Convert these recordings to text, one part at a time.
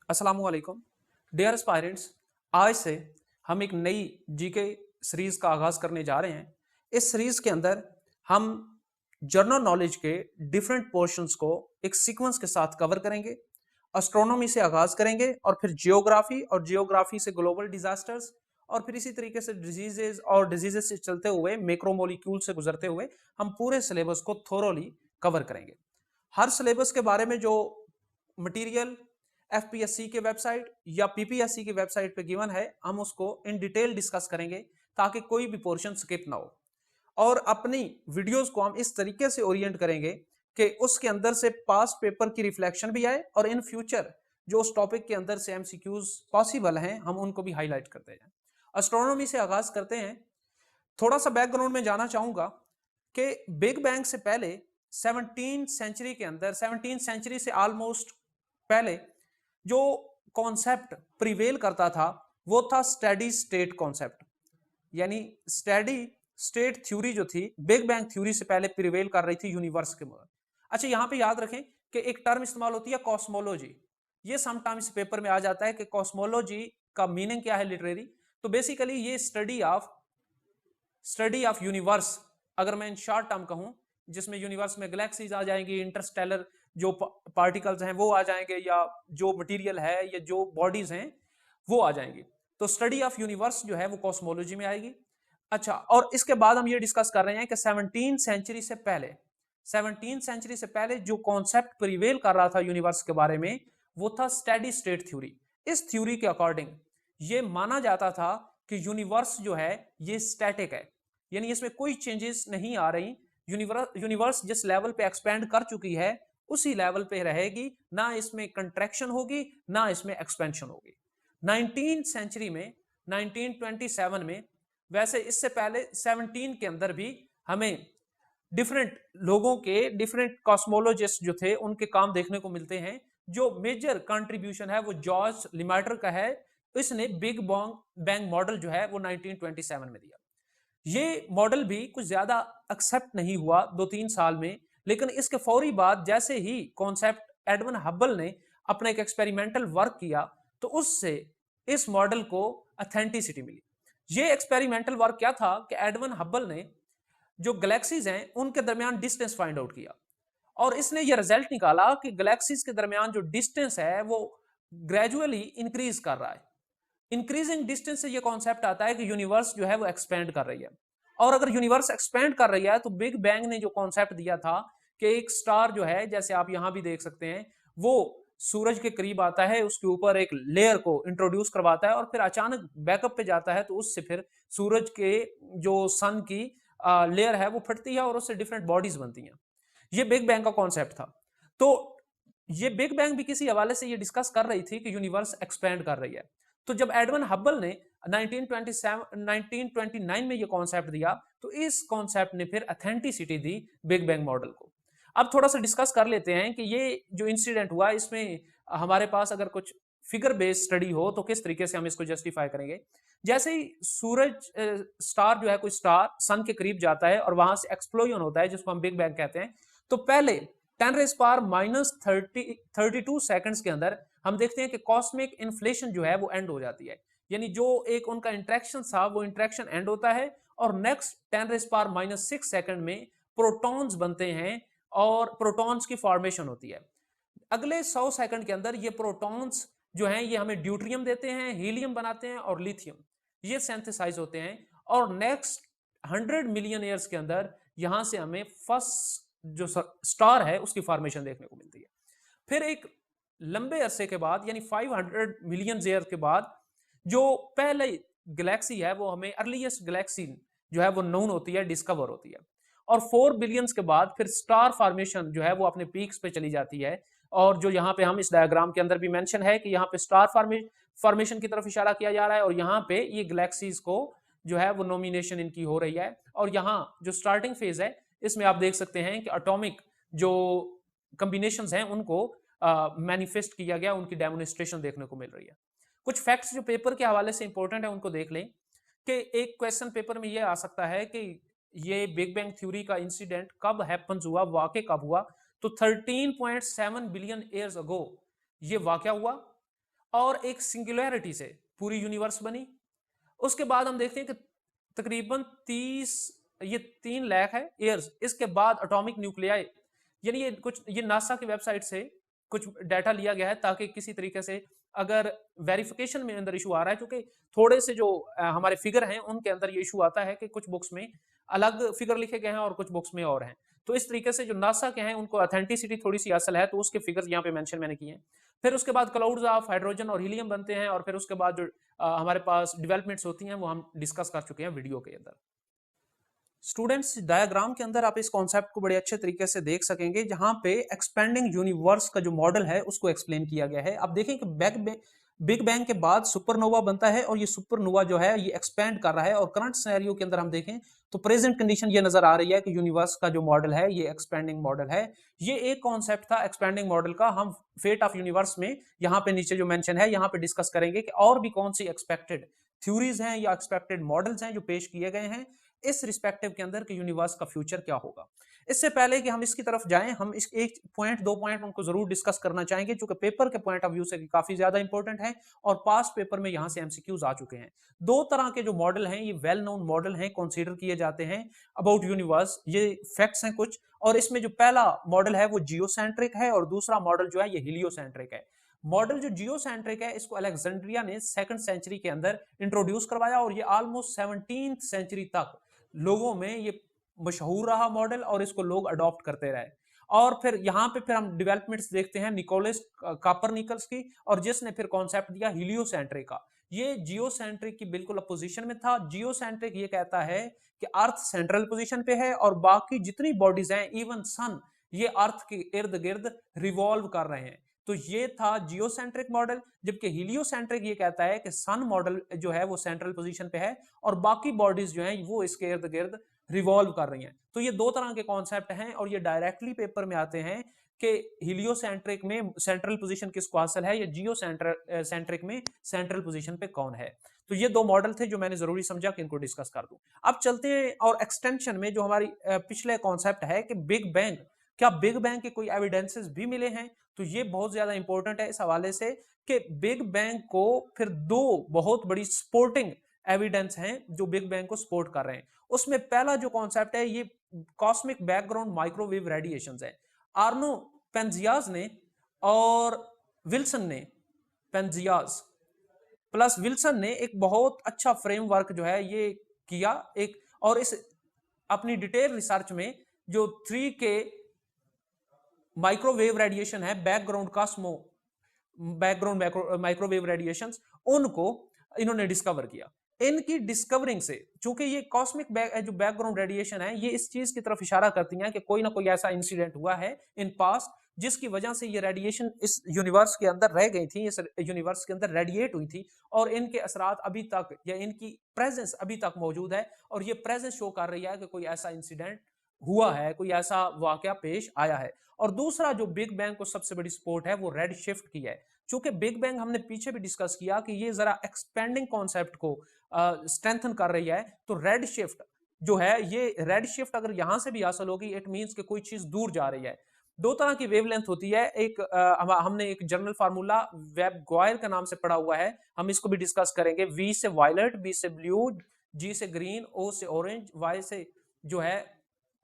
अस्सलाम वालेकुम dear aspirants. आज से हम एक नई जीके सीरीज का आगाज करने जा रहे हैं। इस सीरीज के अंदर हम जनरल नॉलेज के डिफरेंट पोर्शंस को एक सीक्वेंस के साथ कवर करेंगे। एस्ट्रोनॉमी से आगाज करेंगे और फिर जियोग्राफी और जियोग्राफी से ग्लोबल डिजास्टर्स और फिर इसी तरीके से डिजीजेस और डिजीजेस से चलते हुए मैक्रोमोलिक्यूल से गुजरते हुए हम पूरे सिलेबस को थोरोली कवर करेंगे। हर सिलेबस के बारे में जो मटेरियल एफपीएससी के वेबसाइट या पीपीएससी की वेबसाइट पे गिवन है, हम उसको इन डिटेल डिस्कस करेंगे ताकि कोई भी पोर्शन स्किप ना हो। और अपनी वीडियोस को हम इस तरीके से ओरिएंट करेंगे कि उसके अंदर से पास्ट पेपर की रिफ्लेक्शन भी आए और इन फ्यूचर जो उस टॉपिक के अंदर से एमसीक्यूज पॉसिबल हैं हम उनको भी हाईलाइट करते जाएं। एस्ट्रोनॉमी से आगाज करते हैं। थोड़ा सा बैकग्राउंड में जाना चाहूंगा कि बिग बैंग से पहले 17 सेंचुरी के अंदर 17 सेंचुरी से ऑलमोस्ट पहले जो कॉन्सेप्ट प्रिवेल करता था वो था स्टेडी स्टेट कॉन्सेप्ट, यानी स्टेडी स्टेट थ्योरी जो थी बिग बैंग थ्योरी से पहले प्रिवेल कर रही थी यूनिवर्स के मगर। अच्छा, यहां पे याद रखें कि एक टर्म इस्तेमाल होती है कॉस्मोलॉजी। ये समटाइम्स पेपर में आ जाता है कि कॉस्मोलॉजी का मीनिंग क्या है लिटरेरी। तो बेसिकली ये स्टडी ऑफ यूनिवर्स, अगर मैं इन शॉर्ट टर्म कहूं, जिसमें यूनिवर्स में गैलेक्सीज आ जाएंगी, इंटरस्टेलर जो पार्टिकल्स हैं वो आ जाएंगे, या जो मटेरियल है या जो बॉडीज हैं वो आ जाएंगी। तो स्टडी ऑफ यूनिवर्स जो है वो कॉस्मोलॉजी में आएगी। अच्छा, और इसके बाद हम ये डिस्कस कर रहे हैं कि 17 सेंचुरी से पहले 17 सेंचुरी से पहले जो कॉन्सेप्ट प्रिवेल कर रहा था यूनिवर्स के बारे में वो था स्टेडी स्टेट थ्योरी। इस थ्योरी के अकॉर्डिंग ये माना जाता था कि यूनिवर्स जो है ये स्टैटिक है, यानी इसमें कोई चेंजेस नहीं आ रही। यूनिवर्स जिस लेवल पे एक्सपेंड कर चुकी है उसी लेवल पे रहेगी, ना इसमें कंट्रैक्शन होगी ना इसमें एक्सपेंशन होगी। 19 सेंचुरी में 1927 में, वैसे इससे पहले 17 के अंदर भी हमें डिफरेंट लोगों के डिफरेंट कॉस्मोलॉजिस्ट जो थे उनके काम देखने को मिलते हैं। जो मेजर कंट्रीब्यूशन है वो जॉर्ज लिमाटर का है। इसने बिग बैंग मॉडल जो है वो 1927 में दिया। ये मॉडल भी कुछ ज्यादा एक्सेप्ट नहीं हुआ 2-3 साल में, लेकिन इसके फौरी बाद जैसे ही कॉन्सेप्ट एडविन हब्बल ने अपना एक एक्सपेरिमेंटल वर्क किया तो उससे इस मॉडल को अथेंटिसिटी मिली। ये एक्सपेरिमेंटल वर्क क्या था कि एडविन हब्बल ने जो गैलेक्सीज हैं उनके दरमियान डिस्टेंस फाइंड आउट किया और इसने ये रिजल्ट निकाला कि गैलेक्सीज के दरमियान जो डिस्टेंस है वो ग्रेजुअली इंक्रीज कर रहा है। इंक्रीजिंग डिस्टेंस से ये कॉन्सेप्ट आता है कि यूनिवर्स जो है वो एक्सपेंड कर रही है। और अगर यूनिवर्स एक्सपेंड कर रही है तो बिग बैंग ने जो कॉन्सेप्ट दिया था कि एक स्टार जो है, जैसे आप यहां भी देख सकते हैं, वो सूरज के करीब आता है, उसके ऊपर एक लेयर को इंट्रोड्यूस करवाता है और फिर अचानक बैकअप पे जाता है, तो उससे फिर सूरज के जो सन की लेयर है वो फटती है और उससे डिफरेंट बॉडीज बनती हैं। ये बिग बैंग का कॉन्सेप्ट था। तो ये बिग बैंग भी किसी हवाले से ये डिस्कस कर रही थी कि यूनिवर्स एक्सपेंड कर रही है। तो जब एडविन हब्बल ने 1929 में ये कॉन्सेप्ट दिया तो इस कॉन्सेप्ट ने फिर authenticity the big bang model को। अब थोड़ा सा डिस्कस कर लेते हैं कि ये जो इंसिडेंट हुआ इसमें हमारे पास अगर कुछ फिगर बेस्ड स्टडी हो तो किस तरीके से हम इसको जस्टिफाई करेंगे। जैसे ही सूरज स्टार जो है, कोई स्टार सन के करीब जाता है और वहां से एक्सप्लोजन होता है जिसको हम बिग बैंग कहते हैं, तो पहले 10⁻32 सेकंड्स के अंदर हम देखते हैं कि कॉस्मिक इन्फ्लेशन जो है वो एंड हो जाती है, यानी जो एक उनका इंटरेक्शन था वो इंटरेक्शन एंड होता है और नेक्स्ट 10⁻6 सेकंड में प्रोटॉन्स बनते हैं और प्रोटॉन्स की फॉर्मेशन होती है। अगले 100 सेकंड के अंदर ये प्रोटॉन्स जो हैं ये हमें ड्यूट्रियम देते हैं, हीलियम बनाते हैं और लिथियम, ये सिंथेसाइज होते हैं। और नेक्स्ट 100 मिलियन ईयर्स के अंदर यहां से हमें फर्स्ट जो स्टार है उसकी फॉर्मेशन देखने को मिलती है। फिर एक लंबे अरसे के बाद यानी 500 मिलियन ईयर के बाद जो पहले गैलेक्सी है वो हमें अर्लीस्ट गैलेक्सी जो है वो नोन होती है, डिस्कवर होती है। और 4 बिलियंस के बाद फिर स्टार फॉर्मेशन जो है वो अपने पीक्स पे चली जाती है। और जो यहाँ पे हम इस डायग्राम के अंदर भी मेंशन है कि यहाँ पे स्टार फॉर्मेशन की तरफ इशारा किया जा रहा है और यहाँ पे ये गैलेक्सीज को जो है वो नॉमिनेशन इनकी हो रही है। और यहाँ जो स्टार्टिंग फेज है इसमें आप देख सकते हैं कि एटॉमिक जो कॉम्बिनेशंस हैं उनको मैनिफेस्ट किया गया, उनकी डेमोन्स्ट्रेशन देखने को मिल रही है। कुछ फैक्ट्स जो पेपर के हवाले से इंपॉर्टेंट है उनको देख लें कि एक क्वेश्चन पेपर में ये आ सकता है कि ये बिग बैंग थ्योरी का इंसिडेंट कब हैपन्स हुआ, वाकई कब हुआ। तो 13.7 बिलियन ईयर्स अगो ये वाकया हुआ और एक सिंगुलैरिटी से पूरी यूनिवर्स बनी। उसके बाद हम देखते हैं कि तकरीबन 3 लाख है ईयर्स, इसके बाद एटॉमिक न्यूक्लियाई, यानी ये नासा की वेबसाइट से कुछ डाटा लिया गया है ताकि किसी तरीके से अगर वेरिफिकेशन में अंदर इशू आ रहा है, क्योंकि थोड़े से जो हमारे फिगर हैं उनके अंदर ये इशू आता है कि कुछ बुक्स में अलग फिगर लिखे गए हैं और कुछ बुक्स में और हैं। तो इस तरीके से जो नासा के हैं उनको ऑथेंटिसिटी थोड़ी सी असल है, तो उसके फिगर्स यहाँ पे मेंशन मैंने किए हैं। फिर उसके बाद क्लाउड्स ऑफ हाइड्रोजन और हीलियम बनते हैं, और फिर उसके बाद जो हमारे पास डेवलपमेंट्स होती हैं वो हम डिस्कस कर चुके हैं वीडियो के अंदर। स्टूडेंट्स, डायग्राम के अंदर आप इस कॉन्सेप्ट को बड़े अच्छे तरीके से देख सकेंगे, जहां पे एक्सपेंडिंग यूनिवर्स का जो मॉडल है उसको एक्सप्लेन किया गया है। आप देखें कि बिग बैंग के बाद सुपरनोवा बनता है, और ये सुपरनोवा जो है ये एक्सपेंड कर रहा है, और करंट सिनेरियो के अंदर हम देखें तो प्रेजेंट कंडीशन ये नजर आ रही है कि यूनिवर्स का जो मॉडल है ये एक्सपेंडिंग मॉडल है। ये एक कॉन्सेप्ट था एक्सपेंडिंग मॉडल का। हम फेट ऑफ यूनिवर्स में यहाँ पे नीचे जो मेंशन है यहाँ पे डिस्कस करेंगे कि और भी कौन सी एक्सपेक्टेड थ्योरीज हैं या एक्सपेक्टेड मॉडल्स हैं जो पेश किए गए हैं इस रिस्पेक्टिव के अंदर कि यूनिवर्स का फ्यूचर क्या होगा। इससे पहले कि हम इसकी तरफ जाएं, हम इस एक पॉइंट दो पॉइंट उनको जरूर डिस्कस करना चाहेंगे, जो कि पेपर के पॉइंट ऑफ व्यू से काफी ज्यादा इंपॉर्टेंट है, और पास्ट पेपर में यहां से एमसीक्यूज आ चुके हैं। दो तरह के जो मॉडल हैं ये वेल नोन मॉडल हैं, कंसीडर किए जाते हैं अबाउट यूनिवर्स। ये फैक्ट्स हैं कुछ, और इसमें जो पहला मॉडल है वो जियोसेंट्रिक है, और दूसरा मॉडल जो है ये हीलियोसेंट्रिक है। मॉडल जो जियोसेंट्रिक है इसको अलेक्जेंड्रिया ने 2nd सेंचुरी के अंदर इंट्रोड्यूस करवाया, और ये ऑलमोस्ट 17th सेंचुरी तक लोगों में ये मशहूर रहा मॉडल, और इसको लोग अडॉप्ट करते रहे। और फिर यहाँ पे फिर हम डेवलपमेंट्स देखते हैं निकोलस कापरनिकल्स की, और जिसने फिर कॉन्सेप्ट दिया हीलियोसेंट्रिक का। ये जियोसेंट्रिक की बिल्कुल अपोजिशन में था। जियोसेंट्रिक ये कहता है कि अर्थ सेंट्रल पोजीशन पे है, और बाकी जितनी बॉडीज हैं इवन सन ये अर्थ के इर्द गिर्द रिवॉल्व कर रहे हैं। तो ये था जियोसेंट्रिक मॉडल। जबकि हीलियोसेंट्रिक ये कहता है कि सन मॉडल जो है वो सेंट्रल पोजीशन पे है, और बाकी बॉडीज जो हैं वो इसके इर्द गिर्द रिवॉल्व कर रही हैं। तो ये दो तरह के कॉन्सेप्ट हैं, और ये डायरेक्टली पेपर में आते हैं कि हीलियोसेंट्रिक में सेंट्रल पोजीशन किसको हासिल है, या जियो सेंट्रिक में सेंट्रल पोजीशन पे कौन है। तो ये दो मॉडल थे जो मैंने जरूरी समझा कि इनको डिस्कस कर दूं। अब चलते हैं और एक्सटेंशन में जो हमारी पिछले कॉन्सेप्ट है कि बिग बैंग, क्या बिग बैंग के कोई एविडेंसेस भी मिले हैं। तो ये बहुत ज्यादा इंपॉर्टेंट है इस हवाले से कि बिग बैंग को फिर दो बहुत बड़ी सपोर्टिंग एविडेंस हैं जो बिग बैंग को सपोर्ट कर रहे हैं। उसमें पहला जो कॉन्सेप्ट है ये कॉस्मिक बैकग्राउंड माइक्रोवेव रेडिएशंस है। आर्नो पेंजियाज ने और विल्सन ने, पेंजियाज प्लस विल्सन ने एक बहुत अच्छा फ्रेमवर्क जो है ये किया एक, और इस अपनी डिटेल रिसर्च में जो 3K माइक्रोवेव रेडिएशन है, बैकग्राउंड माइक्रोवेव रेडिएशंस, उनको इन्होंने डिस्कवर किया। इनकी डिस्कवरिंग से, चूंकि ये कॉस्मिक जो बैकग्राउंड रेडिएशन है ये इस चीज की तरफ इशारा करती हैं कि कोई ना कोई ऐसा इंसिडेंट हुआ है इन पास्ट जिसकी वजह से ये रेडिएशन इस यूनिवर्स के अंदर रह गई थी, इस यूनिवर्स के अंदर रेडिएट हुई थी, और इनके असरात अभी तक या इनकी प्रेजेंस अभी तक मौजूद है, और ये प्रेजेंस शो कर रही है कि कोई ऐसा इंसिडेंट हुआ है, कोई ऐसा वाकया पेश आया है। और दूसरा जो बिग बैंग को सबसे बड़ी सपोर्ट है वो रेड शिफ्ट की है। चूंकि बिग बैंग हमने पीछे भी डिस्कस किया कि ये जरा एक्सपेंडिंग कॉन्सेप्ट को स्ट्रेंथन कर रही है, तो रेड शिफ्ट जो है, ये रेड शिफ्ट अगर यहां से भी हासिल होगी इट मींस कि कोई चीज दूर जा रही है। दो तरह की वेवलेंथ होती है, एक हमने एक जनरल फार्मूला वेब ग्वायर के नाम से पढ़ा हुआ है, हम इसको भी डिस्कस करेंगे। वी से वायलेट, बी से ब्लू, जी से ग्रीन, ओ से ऑरेंज, वाई से जो है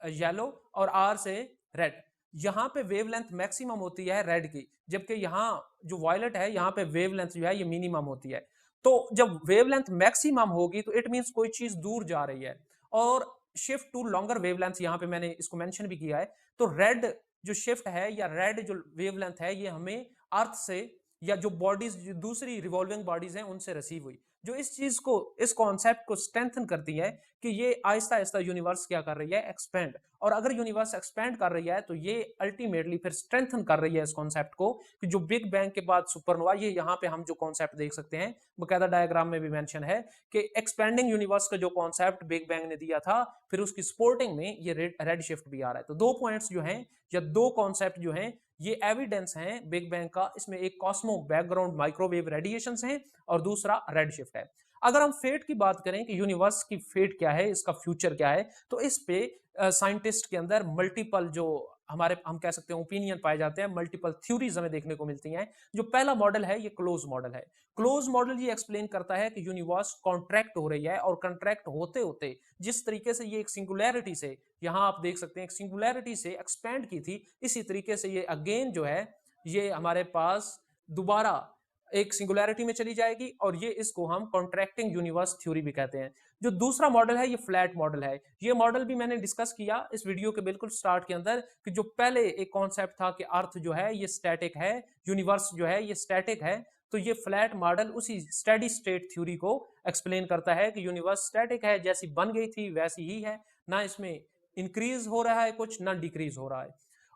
येलो, और आर से रेड। यहाँ पे वेवलेंथ मैक्सिमम होती है रेड की, जबकि यहाँ जो वायलेट है यहाँ पे वेवलेंथ जो है ये मिनिमम होती है। तो जब वेवलेंथ मैक्सिमम होगी तो इट मींस कोई चीज दूर जा रही है, और शिफ्ट टू लॉन्गर वेवलेंथ यहाँ पे मैंने इसको मेंशन भी किया है। तो रेड जो शिफ्ट है या रेड जो वेवलेंथ है ये हमें अर्थ से या जो बॉडीज जो दूसरी रिवॉल्विंग बॉडीज हैं उनसे रिसीव हुई, जो इस चीज को, इस कॉन्सेप्ट को स्ट्रेंथन करती है कि ये आहिस्ता आहिस्ता यूनिवर्स क्या कर रही है, एक्सपेंड। और अगर यूनिवर्स एक्सपेंड कर रही है तो ये अल्टीमेटली फिर स्ट्रेंथन कर रही है इस कॉन्सेप्ट को कि जो बिग बैंग के बाद सुपरनोवा, ये यहाँ पे हम जो कॉन्सेप्ट देख सकते हैं बकायदा डायग्राम में भी मेंशन है कि एक्सपेंडिंग यूनिवर्स का जो कॉन्सेप्ट बिग बैंग ने दिया था, फिर उसकी सपोर्टिंग में ये रेड शिफ्ट भी आ रहा है। तो दो पॉइंट्स जो हैं या दो कॉन्सेप्ट जो हैं ये एविडेंस हैं बिग बैंग का। इसमें एक कॉस्मो बैकग्राउंड माइक्रोवेव रेडिएशंस हैं और दूसरा रेड शिफ्ट है। अगर हम फेट की बात करें कि यूनिवर्स की फेट क्या है, इसका फ्यूचर क्या है, तो इस पे साइंटिस्ट के अंदर मल्टीपल जो हम कह सकते हैं ओपिनियन पाए जाते हैं, मल्टीपल थ्योरीज हमें देखने को मिलती हैं। जो पहला मॉडल है ये क्लोज मॉडल है। क्लोज मॉडल ये एक्सप्लेन करता है कि यूनिवर्स कॉन्ट्रैक्ट हो रही है और कॉन्ट्रैक्ट होते होते जिस तरीके से ये एक सिंगुलैरिटी से, यहां आप देख सकते हैं एक सिंगुलैरिटी से एक्सपैंड की थी, इसी तरीके से ये अगेन जो है ये हमारे पास दोबारा एक सिंगुलैरिटी में चली जाएगी और ये इसको हम कॉन्ट्रैक्टिंग यूनिवर्स थ्योरी भी कहते हैं। जो दूसरा मॉडल है ये फ्लैट मॉडल है। ये मॉडल भी मैंने डिस्कस किया इस वीडियो के बिल्कुल स्टार्ट के अंदर कि जो पहले एक कॉन्सेप्ट था कि अर्थ जो है ये स्टैटिक है, यूनिवर्स जो है ये स्टैटिक है, तो ये फ्लैट मॉडल उसी स्टेडी स्टेट थ्योरी को एक्सप्लेन करता है कि यूनिवर्स स्टैटिक है, जैसी बन गई थी वैसी ही है, ना इसमें इंक्रीज हो रहा है कुछ, ना डिक्रीज हो रहा है।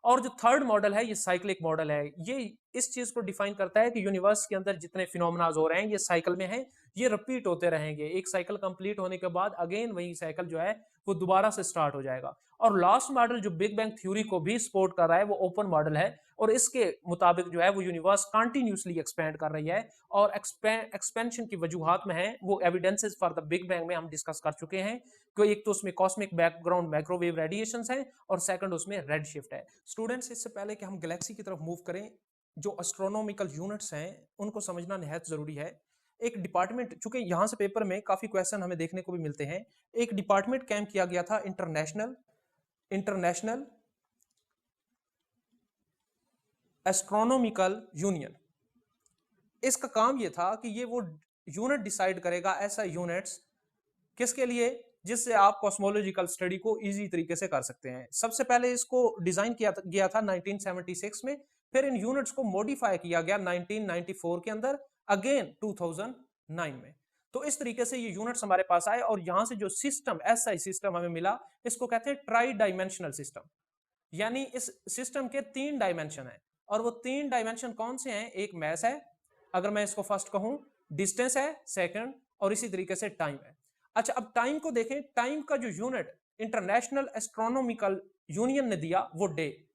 और जो थर्ड मॉडल है ये साइक्लिक मॉडल है। ये इस चीज को डिफाइन करता है कि यूनिवर्स के अंदर जितने फिनोमेनाज हो रहे हैं ये साइकिल में हैं, ये रिपीट होते रहेंगे, एक साइकिल कंप्लीट होने के बाद अगेन वही साइकिल जो है वो दोबारा से स्टार्ट हो जाएगा। और लास्ट मॉडल जो बिग बैंग थ्योरी को भी सपोर्ट कर रहा है वो ओपन मॉडल है, और इसके मुताबिक जो है वो यूनिवर्स कंटिन्यूसली एक्सपैंड कर रही है, और एक्सपेंशन की वजूहात में है वो evidences for the big bang में हम डिस्कस कर चुके हैं कि एक तो उसमें कॉस्मिक बैकग्राउंड माइक्रोवेव रेडिएशंस हैं और सेकंड उसमें रेड शिफ्ट है। स्टूडेंट्स, इससे पहले कि हम गैलेक्सी की तरफ मूव करें, जो एस्ट्रोनॉमिकल यूनिट्स हैं उनको समझना निहायत जरूरी है। एक डिपार्टमेंट, चूंकि यहाँ से पेपर में काफी क्वेश्चन हमें देखने को भी मिलते हैं, एक डिपार्टमेंट कैम किया गया था इंटरनेशनल एस्ट्रोनॉमिकल यूनियन। इसका काम ये था कि ये वो यूनिट डिसाइड करेगा, ऐसा यूनिट्स किसके लिए, जिससे आप कॉस्मोलॉजिकल स्टडी को इजी तरीके से कर सकते हैं। सबसे पहले इसको डिजाइन किया गया था 1976 में, फिर इन यूनिट्स को मॉडिफाई किया गया 1994 के अंदर, अगेन 2009 में। तो इस तरीके से ये यूनिट्स हमारे पास आए, और यहां से जो सिस्टम, ऐसा ही सिस्टम हमें मिला, इसको कहते हैं ट्राई डायमेंशनल सिस्टम। यानी इस सिस्टम के 3 डायमेंशन है, और वो 3 डायमेंशन कौन से हैं? एक मैस है, अगर मैं इसको फर्स्ट कहूं, डिस्टेंस है सेकंड, और इसी तरीके से टाइम है। अच्छा, अब टाइम को देखें। टाइम का जो यूनिट इंटरनेशनल एस्ट्रोनॉमिकल यूनियन ने दिया वो डे,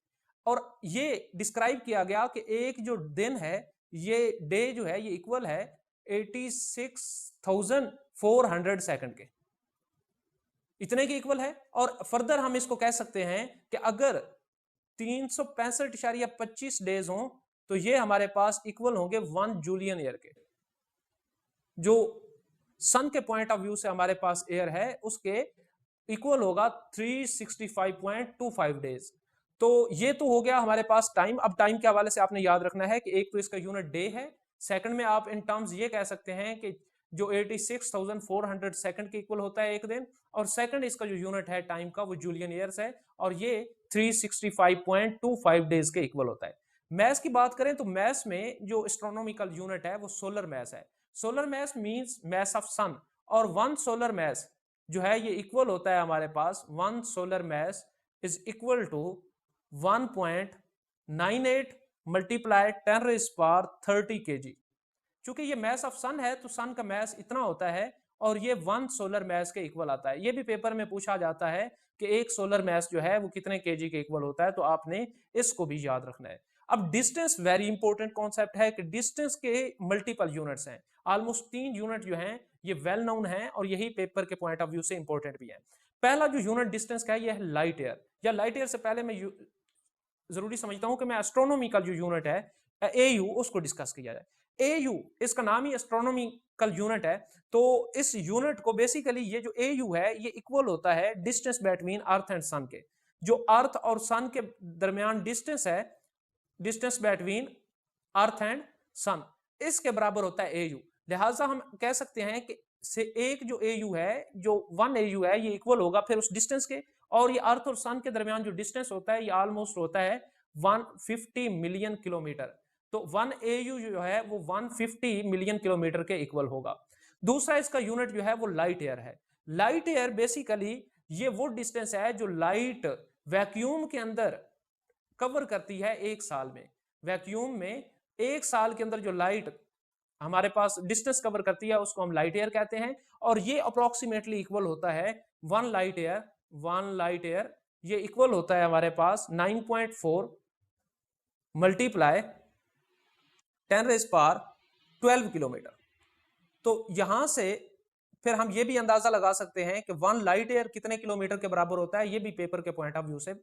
और ये डिस्क्राइब किया गया कि एक जो दिन है, ये डे जो है ये इक्वल है 86,400 सेकंड के, इतने के इक्वल है। और फर्दर हम इसको कह सकते हैं कि अगर 365.25 डेज हो तो ये हमारे पास इक्वल होंगे 1 जूलियन ईयर के। जो सन के पॉइंट ऑफ व्यू से हमारे पास एयर है उसके इक्वल होगा 365.25 डेज। तो ये तो हो गया हमारे पास टाइम। अब टाइम के हवाले से आपने याद रखना है कि एक तो इसका यूनिट डे है, सेकंड में आप इन टर्म्स ये कह सकते हैं कि जो 86,400 सेकंड के इक्वल होता है एक दिन, और सेकंड इसका जो यूनिट है टाइम का वो जूलियन ईयर्स है, और ये 365.25 डेज के इक्वल होता है। मैस की बात करें तो मैस में जो एस्ट्रोनॉमिकल यूनिट है वो सोलर मैस है। Solar mass means mass of sun, और 1 सोलर मैस जो है ये इक्वल होता है हमारे पास, 1 solar mass is equal to 1.98 multiply 10⁻30 kg। चूंकि ये मैस ऑफ सन है तो सन का मैस इतना होता है, और ये 1 सोलर मैस के इक्वल आता है। ये भी पेपर में पूछा जाता है कि एक सोलर मैस जो है वो कितने केजी के इक्वल होता है, तो आपने इसको भी याद रखना है। अब डिस्टेंस वेरी इंपॉर्टेंट कॉन्सेप्ट है कि डिस्टेंस के मल्टीपल यूनिट्स हैं, ऑलमोस्ट 3 यूनिट जो हैं ये वेल नोन है, और यही पेपर के पॉइंट ऑफ व्यू से इंपॉर्टेंट भी है। पहला जो यूनिट डिस्टेंस का है ये है लाइट ईयर, या लाइट ईयर से पहले मैं जरूरी समझता हूं कि मैं एस्ट्रोनॉमिकल जो यूनिट है AU उसको डिस्कस किया जाए। AU इसका नाम ही एस्ट्रोनॉमिकल यूनिट है, तो इस यूनिट को बेसिकली ये जो AU है ये इक्वल होता है डिस्टेंस बिटवीन अर्थ एंड सन के। जो अर्थ और सन के दरमियान डिस्टेंस है, डिस्टेंस बिटवीन अर्थ एंड सन, इसके बराबर होता है AU। लिहाजा हम कह सकते हैं कि से एक जो AU है, जो 1 AU है, ये इक्वल होगा फिर उस डिस्टेंस के, और ये अर्थ और सन के दरमियान जो डिस्टेंस होता है ये ऑलमोस्ट होता है 150 मिलियन किलोमीटर। तो 1 AU जो है वो 150 मिलियन किलोमीटर के इक्वल होगा। दूसरा इसका यूनिट जो है वो लाइट ईयर है। लाइट ईयर बेसिकली ये वो डिस्टेंस है जो लाइट वैक्यूम के अंदर कवर करती है एक साल में। वैक्यूम में एक साल के अंदर जो लाइट हमारे पास डिस्टेंस कवर करती है उसको हम लाइट ईयर कहते हैं, और ये अप्रोक्सीमेटली इक्वल होता है 1 लाइट ईयर ये इक्वल होता है हमारे पास 9.4 मल्टीप्लाई 10⁻12 किलोमीटर। तो यहां से फिर हम ये भी अंदाजा लगा सकते हैं कि 1 लाइट ईयर कितने किलोमीटर के बराबर होता है, ये भी पेपर के पॉइंट ऑफ व्यू से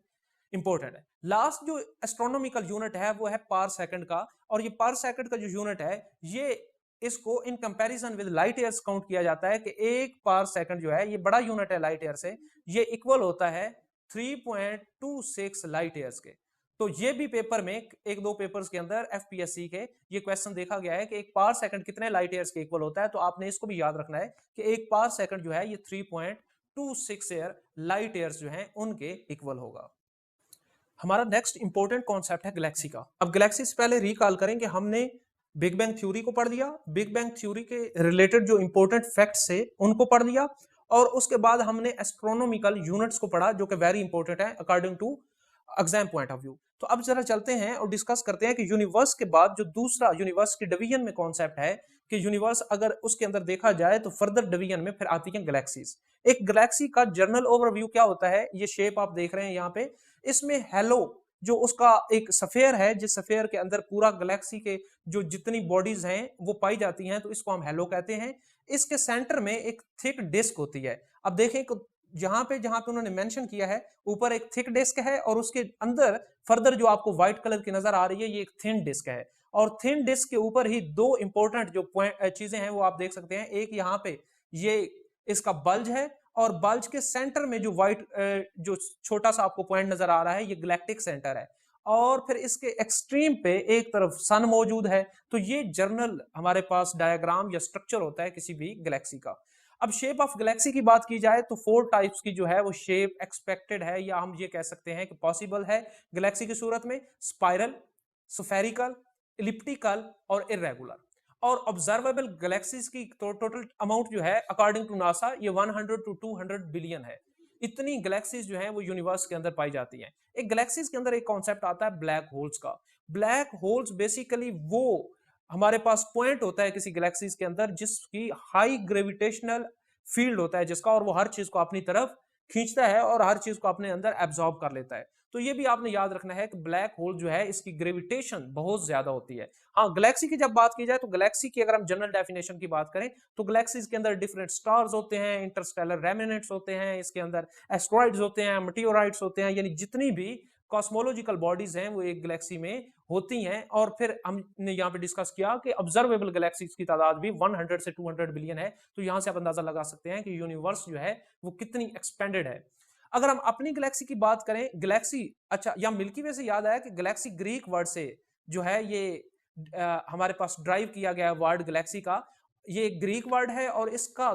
इंपॉर्टेंट है। लास्ट जो एस्ट्रोनॉमिकल यूनिट है वो है पार सेकंड का, और ये पार सेकंड का जो यूनिट है ये इसको in comparison with light years count किया जाता है कि एक पार सेकंड जो है ये बड़ा यूनिट है लाइट ईयर से, ये इक्वल होता है 3.26 लाइट ईयर्स के। तो ये भी पेपर में एक दो पेपर्स के अंदर एफपीएससी के ये क्वेश्चन देखा गया है कि एक पार सेकंड कितने लाइट ईयर्स के इक्वल होता है, तो आपने इसको भी याद रखना है कि एक पार सेकंड जो है ये 3.26 लाइट ईयर्स जो है उनके इक्वल होगा। हमारा नेक्स्ट इंपॉर्टेंट कॉन्सेप्ट है गैलेक्सी का। अब गैलेक्सी से पहले रिकॉल करें कि हमने बिग बैंग थ्योरी को पढ़ दिया, बिग बैंग थ्योरी के रिलेटेड जो इंपॉर्टेंट फैक्ट्स है उनको पढ़ दिया, और उसके बाद हमने एस्ट्रोनॉमिकल यूनिट्स को पढ़ा जो कि वेरी इंपॉर्टेंट है according to exam point of view. तो अब जरा चलते हैं और डिस्कस करते हैं कि यूनिवर्स के बाद जो दूसरा यूनिवर्स की डिवीजन में कॉन्सेप्ट है कि यूनिवर्स अगर उसके अंदर देखा जाए तो फर्दर डिवीजन में फिर आती है गैलेक्सीज। एक गैलेक्सी का जनरल ओवरव्यू क्या होता है, ये शेप आप देख रहे हैं यहाँ पे, इसमें हेलो जो उसका एक सफेयर है, जिस सफेयर के अंदर पूरा गैलेक्सी के जो जितनी बॉडीज हैं वो पाई जाती हैं, तो इसको हम हेलो कहते हैं। इसके सेंटर में एक थिक डिस्क होती है। अब देखें जहां पे उन्होंने मेंशन किया है ऊपर एक थिक डिस्क है, और उसके अंदर फर्दर जो आपको व्हाइट कलर की नजर आ रही है ये एक थिन डिस्क है, और थिन डिस्क के ऊपर ही दो इंपॉर्टेंट जो चीजें हैं वो आप देख सकते हैं। एक यहाँ पे ये इसका बल्ज है, और बल्ज के सेंटर में जो व्हाइट जो छोटा सा आपको पॉइंट नजर आ रहा है ये गैलेक्टिक सेंटर है, और फिर इसके एक्सट्रीम पे एक तरफ सन मौजूद है। तो ये जर्नल हमारे पास डायग्राम या स्ट्रक्चर होता है किसी भी गैलेक्सी का। अब शेप ऑफ गैलेक्सी की बात की जाए तो 4 टाइप्स की जो है वो शेप एक्सपेक्टेड है, या हम ये कह सकते हैं कि पॉसिबल है गैलेक्सी की सूरत में: स्पाइरल, स्फेरिकल, इलिप्टिकल और इर्रेगुलर। और ऑब्जर्वेबल गैलेक्सीज की टोटल अमाउंट जो है अकॉर्डिंग टू नासा ये 100 टू 200 बिलियन है। इतनी गैलेक्सीज जो है वो यूनिवर्स के अंदर पाई जाती हैं। एक गैलेक्सीज के अंदर एक कॉन्सेप्ट आता है ब्लैक होल्स का। ब्लैक होल्स बेसिकली वो हमारे पास पॉइंट होता है किसी गैलेक्सीज के अंदर जिसकी हाई ग्रेविटेशनल फील्ड होता है जिसका, और वो हर चीज को अपनी तरफ खींचता है और हर चीज को अपने अंदर एब्जॉर्ब कर लेता है। तो ये भी आपने याद रखना है कि ब्लैक होल जो है इसकी ग्रेविटेशन बहुत ज्यादा होती है। हाँ, गैलेक्सी की जब बात की जाए तो गैलेक्सी की अगर हम जनरल डेफिनेशन की बात करें तो गैलेक्सीज के अंदर डिफरेंट स्टार्स होते हैं, इंटरस्टेलर रेमिनेंट्स होते हैं, इसके अंदर एस्ट्रॉइड्स होते हैं, मेटियोराइट्स होते हैं, यानी जितनी भी कॉस्मोलॉजिकल बॉडीज हैं वो एक गैलेक्सी में होती हैं। और फिर हमने यहाँ पे डिस्कस किया कि ऑब्जर्वेबल गैलेक्सीज की तादाद भी 100 से 200 बिलियन है। तो यहाँ से आप अंदाजा लगा सकते हैं कि यूनिवर्स जो है वो कितनी एक्सपेंडेड है। अगर हम अपनी गैलेक्सी की बात करें, गैलेक्सी, अच्छा या मिल्की वे से याद आया कि गैलेक्सी ग्रीक वर्ड से जो है ये हमारे पास ड्राइव किया गया वर्ड गैलेक्सी का, ये ग्रीक वर्ड है और इसका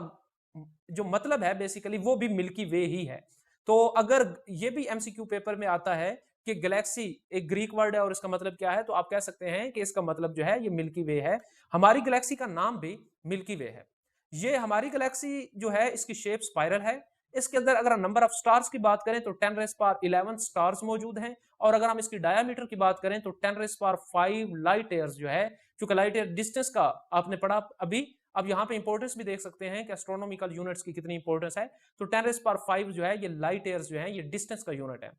जो मतलब है बेसिकली वो भी मिल्की वे ही है। तो अगर ये भी एमसीक्यू पेपर में आता है कि गैलेक्सी एक ग्रीक वर्ड है और इसका मतलब क्या है, तो आप कह सकते हैं कि इसका मतलब जो है ये मिल्की वे है। हमारी गैलेक्सी का नाम भी मिल्की वे है। ये हमारी गैलेक्सी जो है इसकी शेप स्पाइरल है। इसके अंदर अगर हम नंबर ऑफ स्टार्स की बात करें तो 10⁻11 स्टार्स मौजूद हैं, और अगर हम इसकी डायमीटर की बात करें तो 10⁵ लाइट ईयर्स जो है, क्योंकि लाइट ईयर डिस्टेंस का आपने पढ़ा अभी। अब यहाँ पे इंपोर्टेंस भी देख सकते हैं कि एस्ट्रोनॉमिकल यूनिट्स की कितनी इंपोर्टेंस है। तो 10⁵ जो है ये लाइट ईयर्स जो है ये डिस्टेंस का यूनिट है।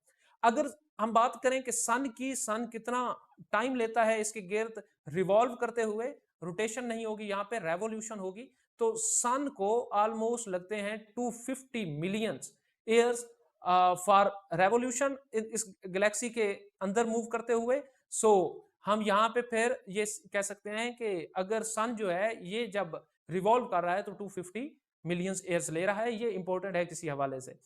अगर हम बात करें कि सन कितना टाइम लेता है इसके गिर्द रिवॉल्व करते हुए, रोटेशन नहीं होगी, यहाँ पे रेवोल्यूशन होगी, तो सन को ऑलमोस्ट लगते हैं 250 मिलियन ईयर्स फॉर रेवोल्यूशन इस गैलेक्सी के अंदर मूव करते हुए। सो हम यहाँ पे फिर ये कह सकते हैं कि अगर सन जो है ये जब रिवॉल्व कर रहा है तो 250 मिलियन ईयर्स ले रहा है। ये इंपॉर्टेंट है किसी हवाले से।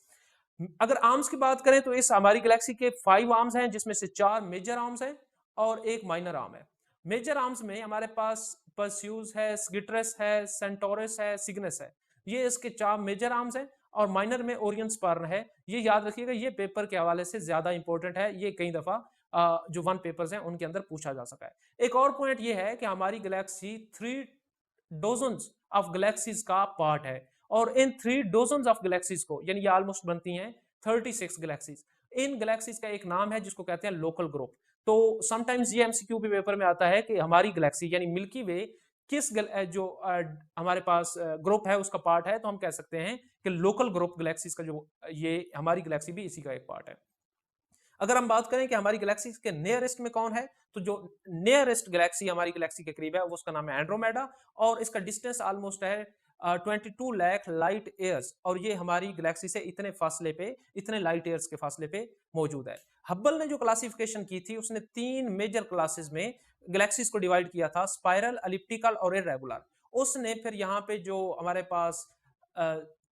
अगर आर्म्स की बात करें तो इस हमारी गैलेक्सी के 5 आर्म्स हैं, जिसमें से 4 मेजर आर्म्स हैं और एक माइनर आर्म है। मेजर आर्म्स में हमारे पास परस्यूज है, स्गिट्रस है, सेंटोरस है, सिग्नस है। ये इसके 4 मेजर आर्म्स हैं, और माइनर में ओरियन स्पार्न है। ये याद रखिएगा, ये पेपर के हवाले से ज्यादा इंपॉर्टेंट है। ये कई दफा जो 1 पेपर्स हैं उनके अंदर पूछा जा सका है। एक और पॉइंट ये है कि हमारी गैलेक्सी 3 डोजन्स ऑफ गैलेक्सीज का पार्ट है, और इन 3 डोजन्स ऑफ गैलेक्सीज को, यानी ये ऑलमोस्ट बनती हैं 36 गैलेक्सीज। इन गैलेक्सीज का एक नाम है जिसको कहते हैं लोकल ग्रुप। तो समटाइम्स ये एमसीक्यू भी पेपर में आता है कि हमारी गैलेक्सी यानी मिल्की वे किस जो हमारे पास ग्रुप है उसका पार्ट है, तो हम कह सकते हैं कि लोकल ग्रुप गैलेक्सीज का जो ये हमारी गैलेक्सी भी इसी का एक पार्ट है। अगर हम बात करें कि हमारी गैलेक्सी के नियरेस्ट में कौन है, तो जो नियरेस्ट गैलेक्सी हमारी गैलेक्सी के करीब है वो उसका नाम है एंड्रोमेडा, और इसका डिस्टेंस ऑलमोस्ट है 22 लाख लाइट ईयर्स, और ये हमारी गैलेक्सी से इतने फासले पे, इतने लाइट ईयर्स के फासले पे मौजूद है। हब्बल ने जो क्लासिफिकेशन की थी उसने 3 मेजर क्लासेस में गैलेक्सीज को डिवाइड किया था, स्पाइरल, एलिप्टिकल और इर्रेगुलर। उसने फिर यहाँ पे जो हमारे पास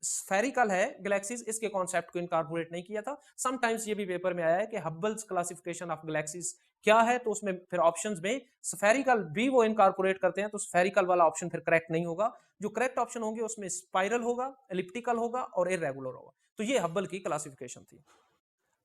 स्फेरिकल है गैलेक्सीज, इसके कॉन्सेप्ट को इनकॉर्पोरेट नहीं किया था। समटाइम्स ये भी पेपर में आया है कि हब्बल्स क्लासिफिकेशन ऑफ गैलेक्सीज क्या है, तो उसमें फिर ऑप्शंस में स्फेरिकल भी वो इनकॉर्पोरेट करते हैं, तो स्फेरिकल वाला ऑप्शन फिर करेक्ट नहीं होगा। जो करेक्ट ऑप्शन होंगे उसमें स्पाइरल होगा, एलिप्टिकल होगा और इर्रेगुलर होगा। तो ये हब्बल की क्लासिफिकेशन थी।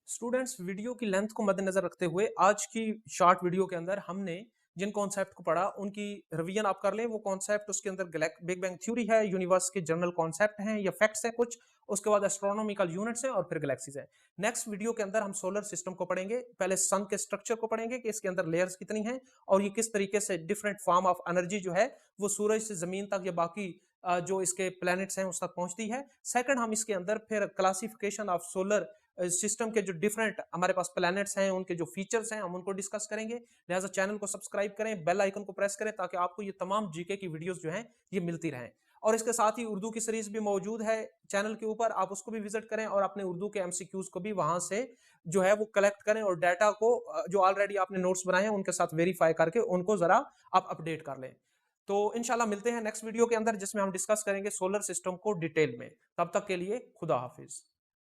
स्टूडेंट्स, वीडियो की लेंथ को मद्देनजर रखते हुए आज की शॉर्ट वीडियो के अंदर हमने जिन कॉन्सेप्ट को पढ़ा उनकी रिवीजन आप कर लें। वो कॉन्सेप्ट उसके अंदर बिग बैंग थ्योरी है, यूनिवर्स के जनरल कॉन्सेप्ट हैं या फैक्ट्स हैं कुछ, उसके बाद एस्ट्रोनॉमिकल यूनिट्स हैं और फिर गैलेक्सीज है। नेक्स्ट वीडियो के अंदर हम सोलर सिस्टम को पढ़ेंगे। पहले सन के स्ट्रक्चर को पढ़ेंगे कि इसके अंदर लेयर्स कितनी हैं और ये किस तरीके से डिफरेंट फॉर्म ऑफ एनर्जी जो है वो सूरज से जमीन तक या बाकी जो इसके प्लैनेट्स हैं उस तक पहुंचती है। सेकंड, हम इसके अंदर फिर क्लासिफिकेशन ऑफ सोलर सिस्टम के जो डिफरेंट हमारे पास प्लैनेट्स हैं उनके जो फीचर्स हैं हम उनको डिस्कस करेंगे। लिहाजा चैनल को सब्सक्राइब करें, बेल आइकन को प्रेस करें ताकि आपको ये तमाम जीके की वीडियोस जो हैं ये मिलती रहें। और इसके साथ ही उर्दू की सीरीज भी मौजूद है चैनल के ऊपर, आप उसको भी विजिट करें और अपने उर्दू के एमसीक्यूज को भी वहां से जो है वो कलेक्ट करें और डाटा को जो ऑलरेडी आपने नोट्स बनाए हैं उनके साथ वेरीफाई करके उनको जरा आप अपडेट कर लें। तो इंशाल्लाह मिलते हैं नेक्स्ट वीडियो के अंदर जिसमें हम डिस्कस करेंगे सोलर सिस्टम को डिटेल में। तब तक के लिए खुदा हाफिज।